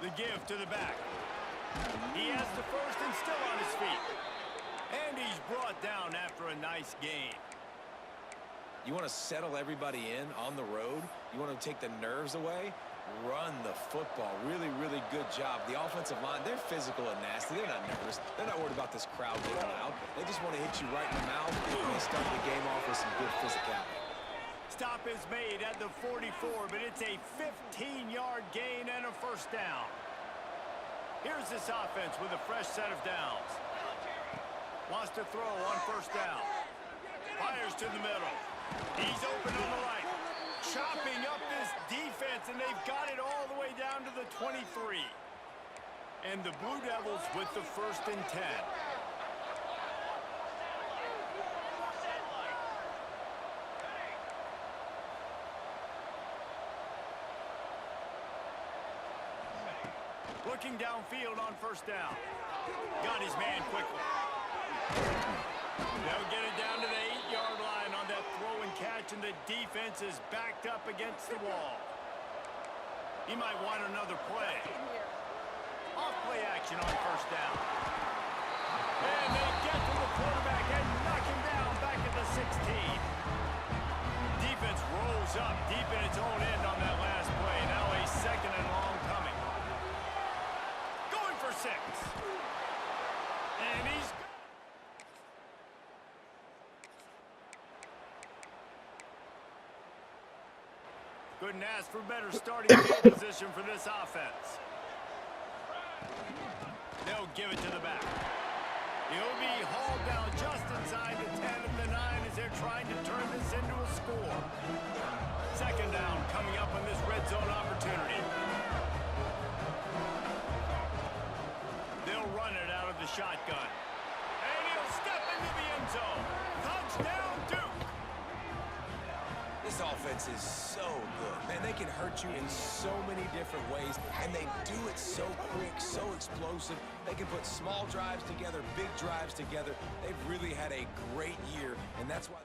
The give to the back. He has the first and still on his feet. And he's brought down after a nice gain. You want to settle everybody in on the road? You want to take the nerves away? Run the football. Really, really good job. The offensive line, they're physical and nasty. They're not nervous. They're not worried about this crowd getting loud. They just want to hit you right in the mouth and start the game off with some good physicality. Stop is made at the 44, but it's a 15-yard gain and a first down. Here's this offense with a fresh set of downs. Wants to throw on first down. Fires to the middle. He's open on the right. Chopping up this defense, and they've got it all the way down to the 23. And the Blue Devils with the first and 10. Looking downfield on first down. Got his man quickly. They'll get it down to the 8-yard line on that throw and catch, and the defense is backed up against the wall. He might want another play. Off play action on first down. And they get to the quarterback and knock him down back at the 16. Defense rolls up deep in its own end on that last play. Now a second and long coming. Going for 6. And he's... Couldn't ask for better starting field position for this offense. They'll give it to the back. He'll be hauled down just inside the 10 of the 9 as they're trying to turn this into a score. Second down coming up on this red zone opportunity. They'll run it out of the shotgun. And he'll step into the end zone. Touchdown, Duke! This offense is so good. Man, they can hurt you in so many different ways, and they do it so quick, so explosive. They can put small drives together, big drives together. They've really had a great year, and that's why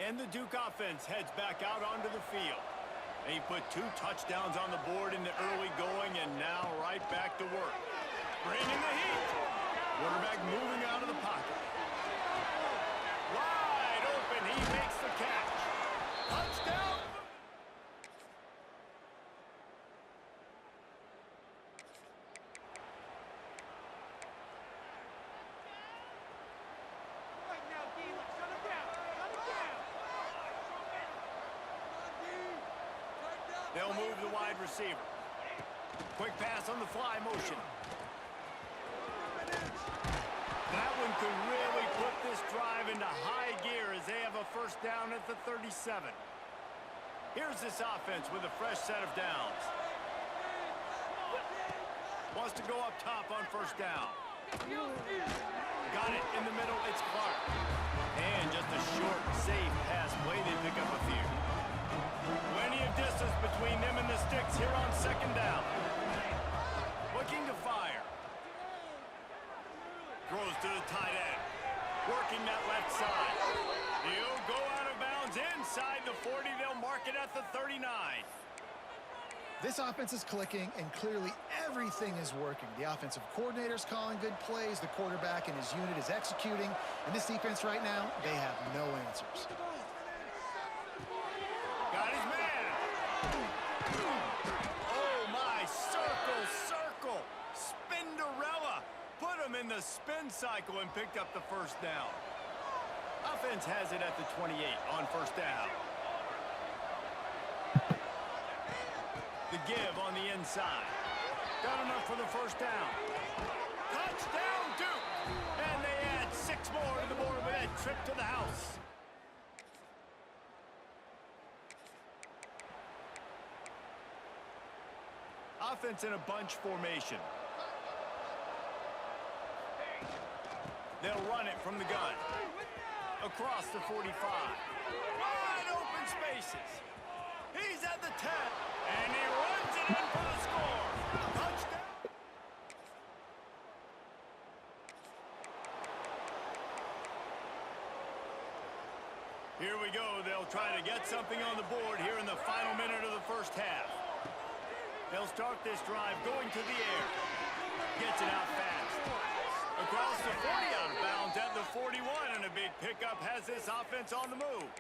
And the Duke offense heads back out onto the field. They put 2 touchdowns on the board in the early going, and now right back to work. Bringing the heat. Quarterback moving out of the pocket. Wide open. He makes the catch. Touchdown. They'll move the wide receiver. Quick pass on the fly motion. That one could really put this drive into high gear as they have a first down at the 37. Here's this offense with a fresh set of downs. Wants to go up top on first down. Got it in the middle. It's Clark. And just a short, safe pass play. They pick up a few. Plenty of distance between them and the sticks here on second down. Looking to fire. Throws to the tight end. Working that left side. He'll go out of bounds inside the 40. They'll mark it at the 39. This offense is clicking, and clearly everything is working. The offensive coordinator's calling good plays. The quarterback and his unit is executing. And this defense right now, they have no answers. Got his man. Oh, my. Circle. Spinderella. Put him in the spin cycle and picked up the first down. Offense has it at the 28 on first down. The give on the inside. Got enough for the first down. Touchdown, Duke. And they add 6 more to the board with that trip to the house. Offense in a bunch formation. They'll run it from the gun. Across the 45. Wide open spaces. He's at the 10. And he runs it in for the score. Touchdown. Here we go. They'll try to get something on the board here in the final minute of the first half. They'll start this drive going to the air. Gets it out fast. Across the 40, out of bounds at the 41, and a big pickup has this offense on the move.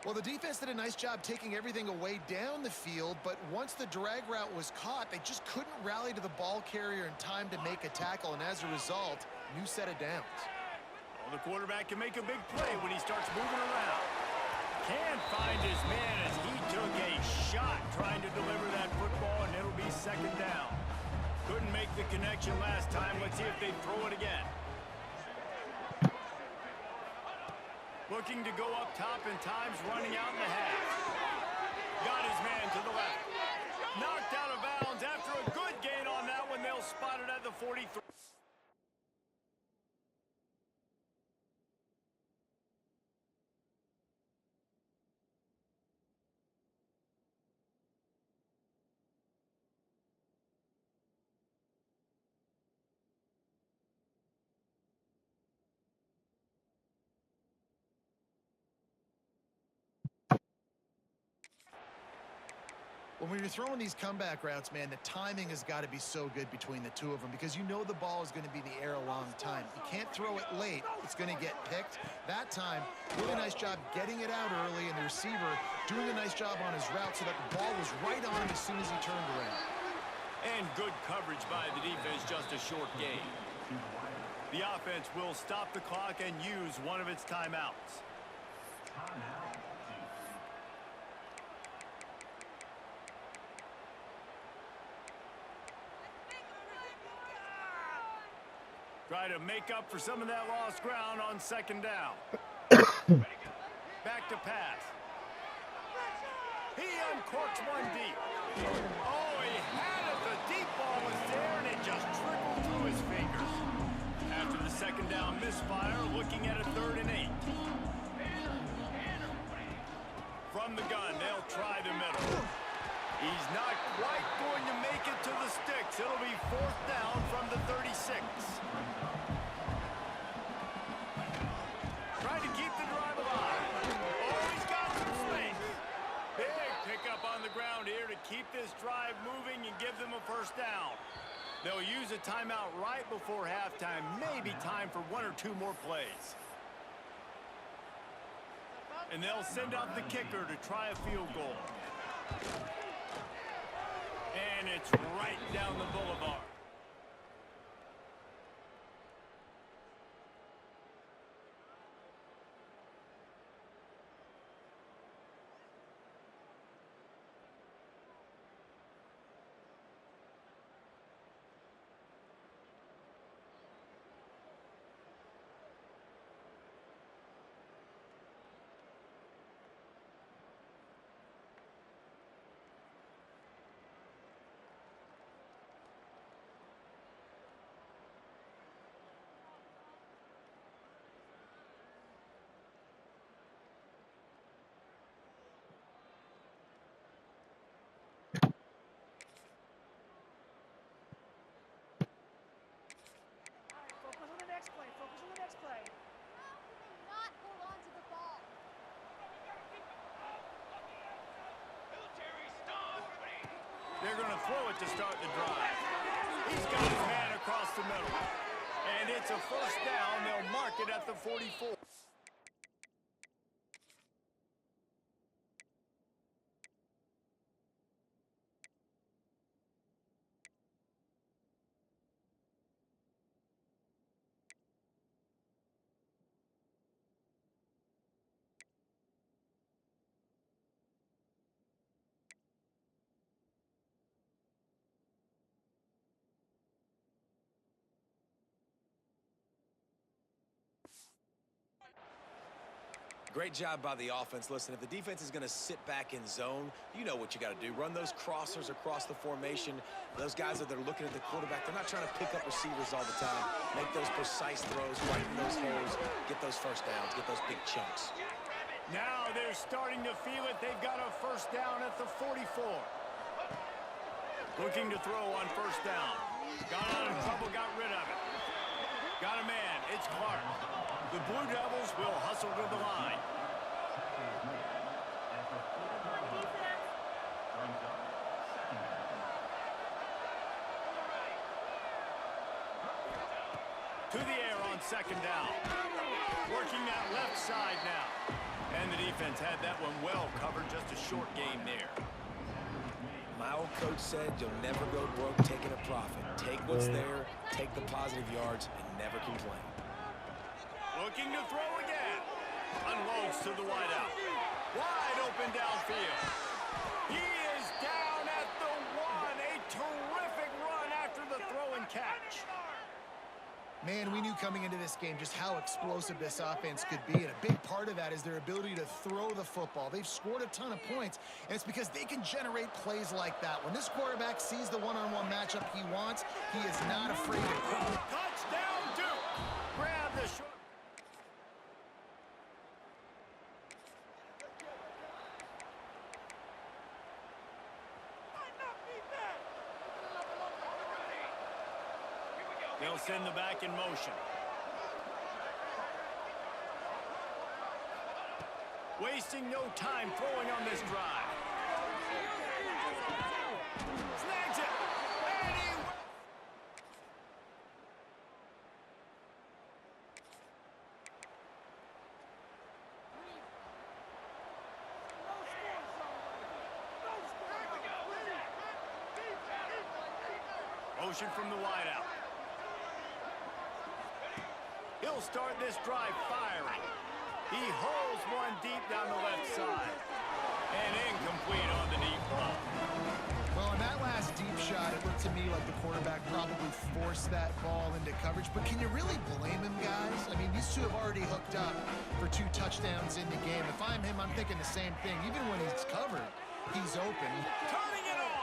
Well, the defense did a nice job taking everything away down the field, but once the drag route was caught, they just couldn't rally to the ball carrier in time to make a tackle, and as a result, new set of downs. Well, the quarterback can make a big play when he starts moving around. Can't find his man as he took a shot trying to deliver that football, and it'll be second down. Couldn't make the connection last time. Let's see if they throw it again. Looking to go up top, and time's running out in the half. Got his man to the left. Knocked out of bounds after a good gain on that one. They'll spot it at the 43. When you're throwing these comeback routes, man, the timing has got to be so good between the two of them because you know the ball is going to be in the air a long time. You can't throw it late. It's going to get picked. That time, really nice job getting it out early, and the receiver doing a nice job on his route so that the ball was right on him as soon as he turned around. And good coverage by the defense, just a short gain. The offense will stop the clock and use one of its timeouts. Try to make up for some of that lost ground on second down. Back to pass. He uncorks one deep. Oh, he had it. The deep ball was there, and it just trickled through his fingers. After the second down misfire, looking at a 3rd and 8. From the gun, they'll try the middle. He's not quite going to make it to the sticks. It'll be 4th down from the 36. Trying to keep the drive alive. Oh, he's got some space. Big pickup on the ground here to keep this drive moving and give them a 1st down. They'll use a timeout right before halftime. Maybe time for 1 or 2 more plays. And they'll send out the kicker to try a field goal. And it's right down the boulevard. They're going to throw it to start the drive. He's got his man across the middle. And it's a 1st down. They'll mark it at the 44. Great job by the offense. Listen, if the defense is going to sit back in zone, you know what you got to do. Run those crossers across the formation. Those guys that they're looking at the quarterback, they're not trying to pick up receivers all the time. Make those precise throws, right in those holes, get those 1st downs, get those big chunks. Now they're starting to feel it. They've got a 1st down at the 44. Looking to throw on 1st down. Got out of trouble, got rid of it. Got a man. It's Clark. The Blue Devils will hustle to the line. To the air on second down. Working that left side now. And the defense had that one well covered, just a short game there. My old coach said you'll never go broke taking a profit. Take what's there, take the positive yards, and never complain. Looking to throw again. Unloads to the wideout. Wide open downfield. He is down at the 1. A terrific run after the throw and catch. Man, we knew coming into this game just how explosive this offense could be, and a big part of that is their ability to throw the football. They've scored a ton of points, and it's because they can generate plays like that. When this quarterback sees the one-on-one matchup he wants, he is not afraid of Touchdown, Duke! Grab the short. They'll send the back in motion. Wasting no time throwing on this drive. Snags it. And he... Motion from the wideout. He'll start this drive firing. He holds one deep down the left side. And incomplete on the deep ball. Well, on that last deep shot, it looked to me like the quarterback probably forced that ball into coverage. But can you really blame him, guys? I mean, these two have already hooked up for 2 touchdowns in the game. If I'm him, I'm thinking the same thing. Even when he's covered, he's open. Turning it on.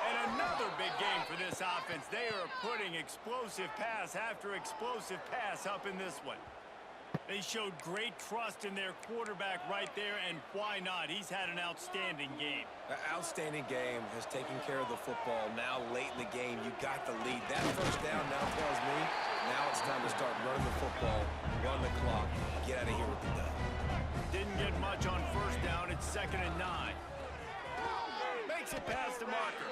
And another big game for this offense. They are putting explosive pass after explosive pass up in this one. They showed great trust in their quarterback right there, and why not? He's had an outstanding game. An outstanding game, has taken care of the football. Now, late in the game, you got the lead. That first down now tells me now it's time to start running the football, run the clock, get out of here with the dub. Didn't get much on first down. It's 2nd and 9. Makes it past the marker.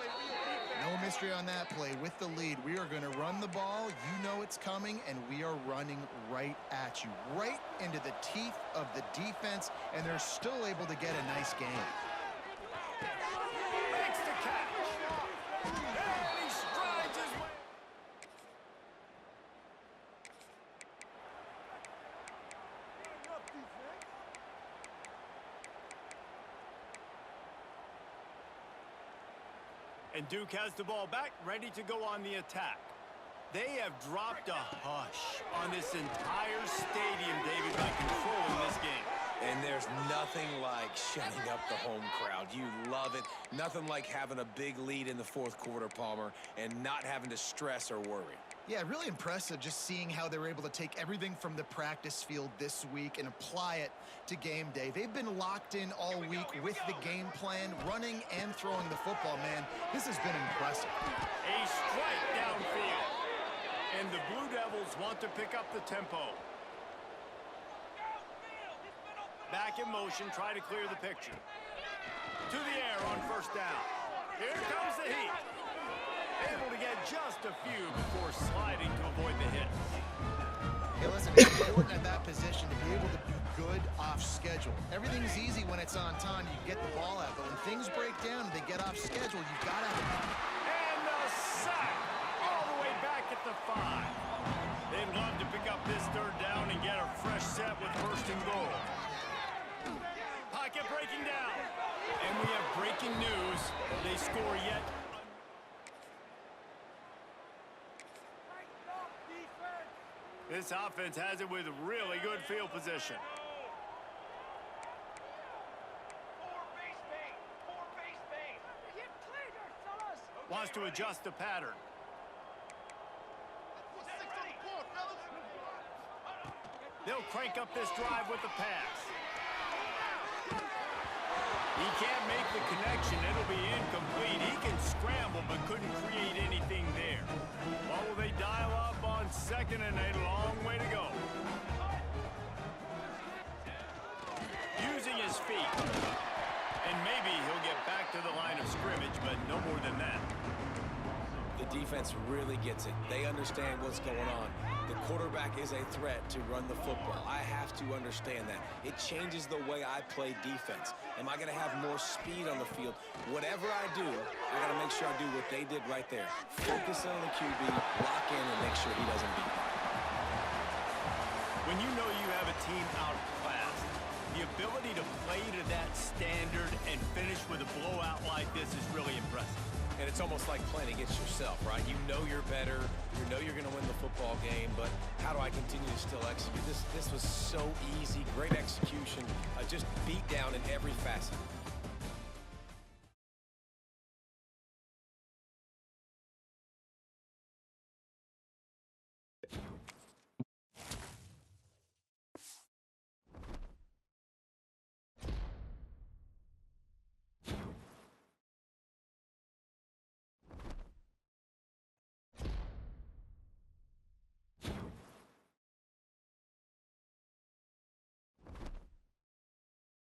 No mystery on that play. With the lead, we are going to run the ball. You know it's coming, and we are running right at you, right into the teeth of the defense, and they're still able to get a nice game. Makes the catch. And he strides his way. And Duke has the ball back, ready to go on the attack. They have dropped a hush on this entire stadium, David, by controlling this game. And there's nothing like shutting up the home crowd. You love it. Nothing like having a big lead in the 4th quarter, Palmer, and not having to stress or worry. Yeah, really impressive just seeing how they were able to take everything from the practice field this week and apply it to game day. They've been locked in all week with the game plan, running and throwing the football, man. This has been impressive. A strike downfield. And the Blue Devils want to pick up the tempo. Back in motion, try to clear the picture. To the air on first down. Here comes the heat. Able to get just a few before sliding to avoid the hits. Hey, listen, it's important at that position to be able to be good off schedule. Everything's easy when it's on time. You get the ball out, but when things break down and they get off schedule, you've got to... And the sack all the way back at the 5. They'd love to pick up this 3rd down and get a fresh set with 1st and goal. Pocket breaking down. And we have breaking news. They score yet. This offense has it with really good field position. Wants to adjust the pattern. They'll crank up this drive with the pass. He can't make the connection. It'll be incomplete. He can scramble but couldn't create anything there. What will they dial up on 2nd and a long way to go? Using his feet. And maybe he'll get back to the line of scrimmage, but no more than that. The The defense really gets it. They understand what's going on. The quarterback is a threat to run the football. I have to understand that. It changes the way I play defense. Am I going to have more speed on the field? Whatever I do, I got to make sure I do what they did right there. Focus on the QB, lock in, and make sure he doesn't beat me. When you know you have a team outclassed, the ability to play to that standard and finish with a blowout like this is really impressive. And it's almost like playing against yourself, right? You know you're better. You know you're going to win the football game, but how do I continue to still execute? This was so easy. Great execution. Just beat down in every facet.